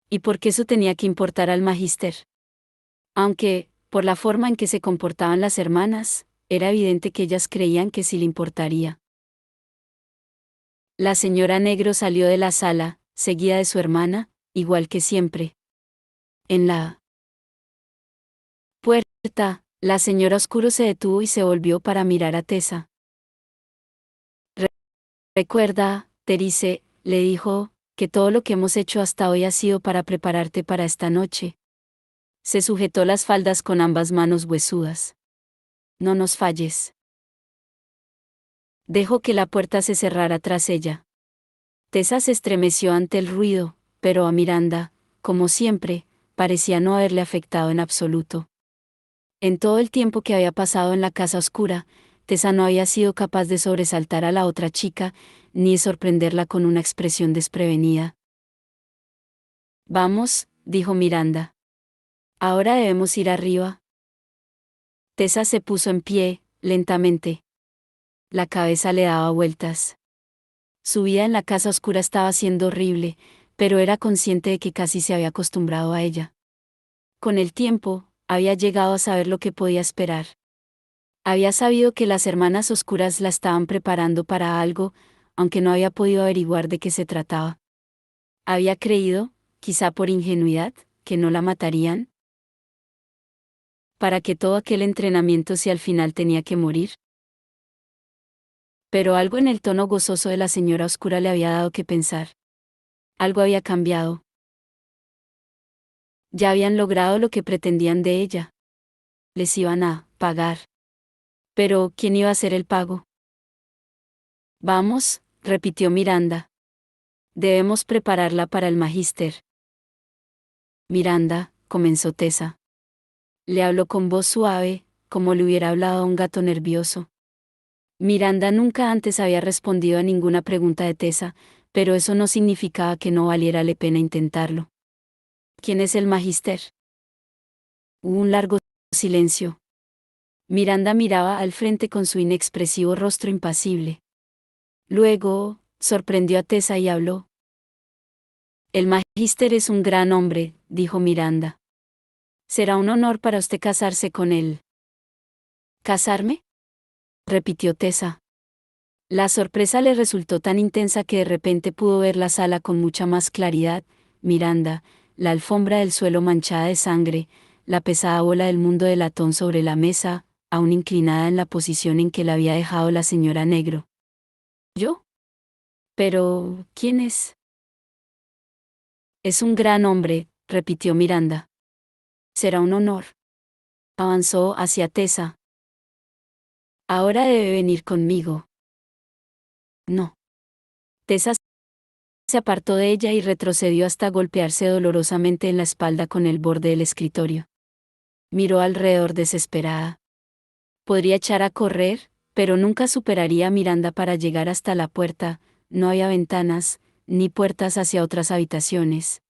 Speaker 1: ¿Y por qué eso tenía que importar al magíster? Aunque, por la forma en que se comportaban las hermanas, era evidente que ellas creían que sí le importaría. La señora Negro salió de la sala, seguida de su hermana, igual que siempre. En la puerta, la señora Oscuro se detuvo y se volvió para mirar a Tessa. Recuerda, Terice, le dijo, que todo lo que hemos hecho hasta hoy ha sido para prepararte para esta noche. Se sujetó las faldas con ambas manos huesudas. No nos falles. Dejó que la puerta se cerrara tras ella. Tessa se estremeció ante el ruido, pero a Miranda, como siempre, parecía no haberle afectado en absoluto. En todo el tiempo que había pasado en la casa oscura, Tessa no había sido capaz de sobresaltar a la otra chica, ni de sorprenderla con una expresión desprevenida. Vamos, dijo Miranda. Ahora debemos ir arriba. Tessa se puso en pie, lentamente. La cabeza le daba vueltas. Su vida en la casa oscura estaba siendo horrible, pero era consciente de que casi se había acostumbrado a ella. Con el tiempo, había llegado a saber lo que podía esperar. Había sabido que las hermanas oscuras la estaban preparando para algo, aunque no había podido averiguar de qué se trataba. Había creído, quizá por ingenuidad, que no la matarían. ¿Para qué todo aquel entrenamiento si al final tenía que morir? Pero algo en el tono gozoso de la señora oscura le había dado que pensar. Algo había cambiado. Ya habían logrado lo que pretendían de ella. Les iban a pagar. Pero, ¿quién iba a hacer el pago? Vamos, repitió Miranda. Debemos prepararla para el magíster. Miranda, comenzó Tessa. Le habló con voz suave, como le hubiera hablado a un gato nervioso. Miranda nunca antes había respondido a ninguna pregunta de Tessa, pero eso no significaba que no valiera la pena intentarlo. ¿Quién es el magíster? Hubo un largo silencio. Miranda miraba al frente con su inexpresivo rostro impasible. Luego, sorprendió a Tessa y habló. El magíster es un gran hombre, dijo Miranda. Será un honor para usted casarse con él. ¿Casarme? Repitió Tessa. La sorpresa le resultó tan intensa que de repente pudo ver la sala con mucha más claridad. Miranda, la alfombra del suelo manchada de sangre, la pesada bola del mundo de latón sobre la mesa, aún inclinada en la posición en que la había dejado la señora Negro. ¿Yo? Pero, ¿quién es? Es un gran hombre, repitió Miranda. Será un honor. Avanzó hacia Tessa. Ahora debe venir conmigo. No. Tessa se apartó de ella y retrocedió hasta golpearse dolorosamente en la espalda con el borde del escritorio. Miró alrededor desesperada. Podría echar a correr, pero nunca superaría a Miranda para llegar hasta la puerta. No había ventanas, ni puertas hacia otras habitaciones.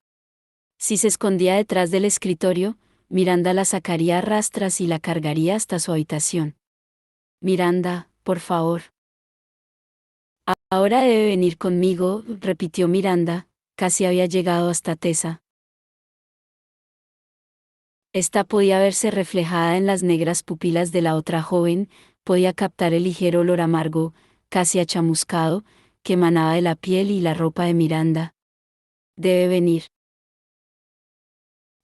Speaker 1: Si se escondía detrás del escritorio, Miranda la sacaría a rastras y la cargaría hasta su habitación. Miranda, por favor. Ahora debe venir conmigo, repitió Miranda, casi había llegado hasta Tessa. Esta podía verse reflejada en las negras pupilas de la otra joven, podía captar el ligero olor amargo, casi achamuscado, que emanaba de la piel y la ropa de Miranda. Debe venir.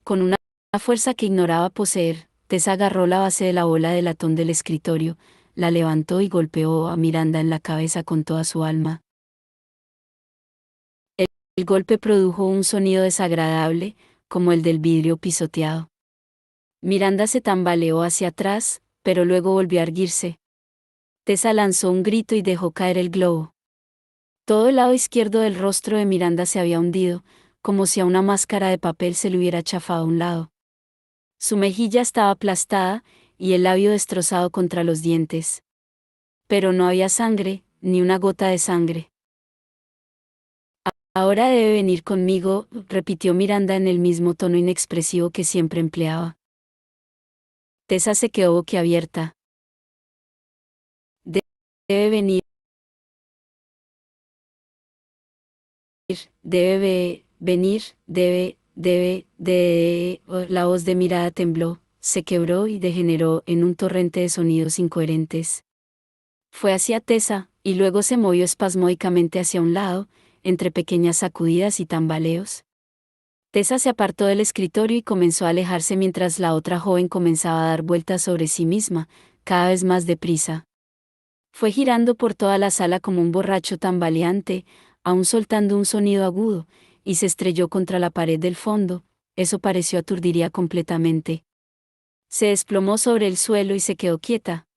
Speaker 1: Con una fuerza que ignoraba poseer, Tessa agarró la base de la bola de latón del escritorio, la levantó y golpeó a Miranda en la cabeza con toda su alma. El golpe produjo un sonido desagradable, como el del vidrio pisoteado. Miranda se tambaleó hacia atrás, pero luego volvió a erguirse. Tessa lanzó un grito y dejó caer el globo. Todo el lado izquierdo del rostro de Miranda se había hundido, como si a una máscara de papel se le hubiera chafado un lado. Su mejilla estaba aplastada, y el labio destrozado contra los dientes. Pero no había sangre, ni una gota de sangre. Ahora debe venir conmigo, repitió Miranda en el mismo tono inexpresivo que siempre empleaba. Tessa se quedó boquiabierta. Debe venir, debe. La voz de Miranda tembló, se quebró y degeneró en un torrente de sonidos incoherentes. Fue hacia Tessa, y luego se movió espasmódicamente hacia un lado, entre pequeñas sacudidas y tambaleos. Tessa se apartó del escritorio y comenzó a alejarse mientras la otra joven comenzaba a dar vueltas sobre sí misma, cada vez más deprisa. Fue girando por toda la sala como un borracho tambaleante, aún soltando un sonido agudo, y se estrelló contra la pared del fondo. Eso pareció aturdiría completamente. Se desplomó sobre el suelo y se quedó quieta.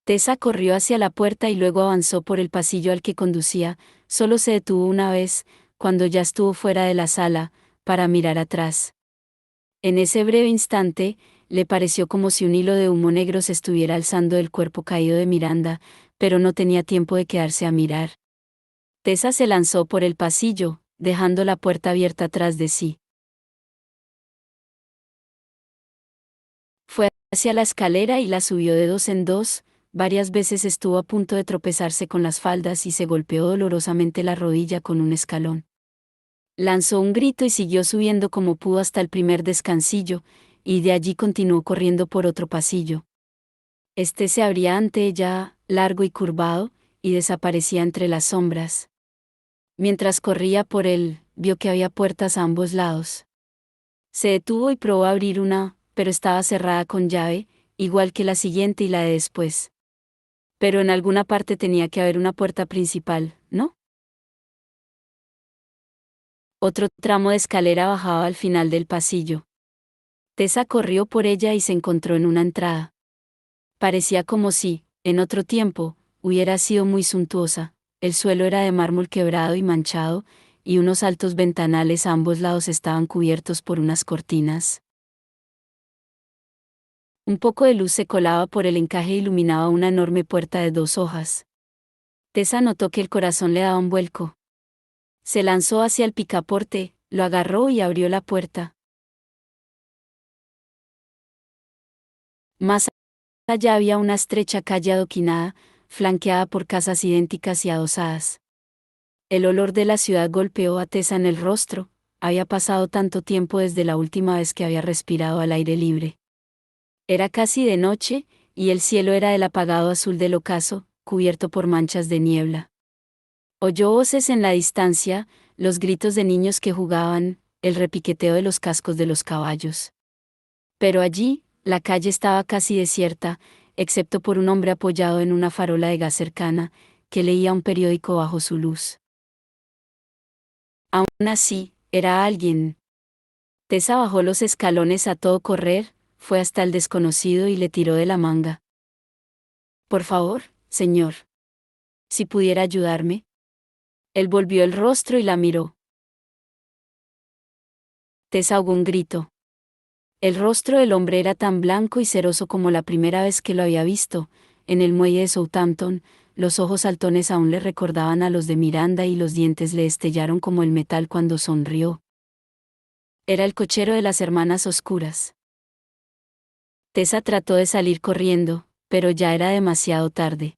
Speaker 1: Tessa corrió hacia la puerta y luego avanzó por el pasillo al que conducía, solo se detuvo una vez, cuando ya estuvo fuera de la sala, para mirar atrás. En ese breve instante, le pareció como si un hilo de humo negro se estuviera alzando del cuerpo caído de Miranda, pero no tenía tiempo de quedarse a mirar. Tessa se lanzó por el pasillo, dejando la puerta abierta tras de sí. Fue hacia la escalera y la subió de dos en dos. Varias veces estuvo a punto de tropezarse con las faldas y se golpeó dolorosamente la rodilla con un escalón. Lanzó un grito y siguió subiendo como pudo hasta el primer descansillo, y de allí continuó corriendo por otro pasillo. Este se abría ante ella, largo y curvado, y desaparecía entre las sombras. Mientras corría por él, vio que había puertas a ambos lados. Se detuvo y probó a abrir una, pero estaba cerrada con llave, igual que la siguiente y la de después. Pero en alguna parte tenía que haber una puerta principal, ¿no? Otro tramo de escalera bajaba al final del pasillo. Tessa corrió por ella y se encontró en una entrada. Parecía como si, en otro tiempo, hubiera sido muy suntuosa. El suelo era de mármol quebrado y manchado, y unos altos ventanales a ambos lados estaban cubiertos por unas cortinas. Un poco de luz se colaba por el encaje e iluminaba una enorme puerta de 2 hojas. Tessa notó que el corazón le daba un vuelco. Se lanzó hacia el picaporte, lo agarró y abrió la puerta. Más allá había una estrecha calle adoquinada, flanqueada por casas idénticas y adosadas. El olor de la ciudad golpeó a Tessa en el rostro. Había pasado tanto tiempo desde la última vez que había respirado al aire libre. Era casi de noche, y el cielo era del apagado azul del ocaso, cubierto por manchas de niebla. Oyó voces en la distancia, los gritos de niños que jugaban, el repiqueteo de los cascos de los caballos. Pero allí, la calle estaba casi desierta, excepto por un hombre apoyado en una farola de gas cercana, que leía un periódico bajo su luz. Aún así, era alguien. Tessa bajó los escalones a todo correr, fue hasta el desconocido y le tiró de la manga. Por favor, señor. Si pudiera ayudarme. Él volvió el rostro y la miró. Tessa ahogó un grito. El rostro del hombre era tan blanco y ceroso como la primera vez que lo había visto, en el muelle de Southampton. Los ojos saltones aún le recordaban a los de Miranda y los dientes le estellaron como el metal cuando sonrió. Era el cochero de las hermanas oscuras. Tessa trató de salir corriendo, pero ya era demasiado tarde.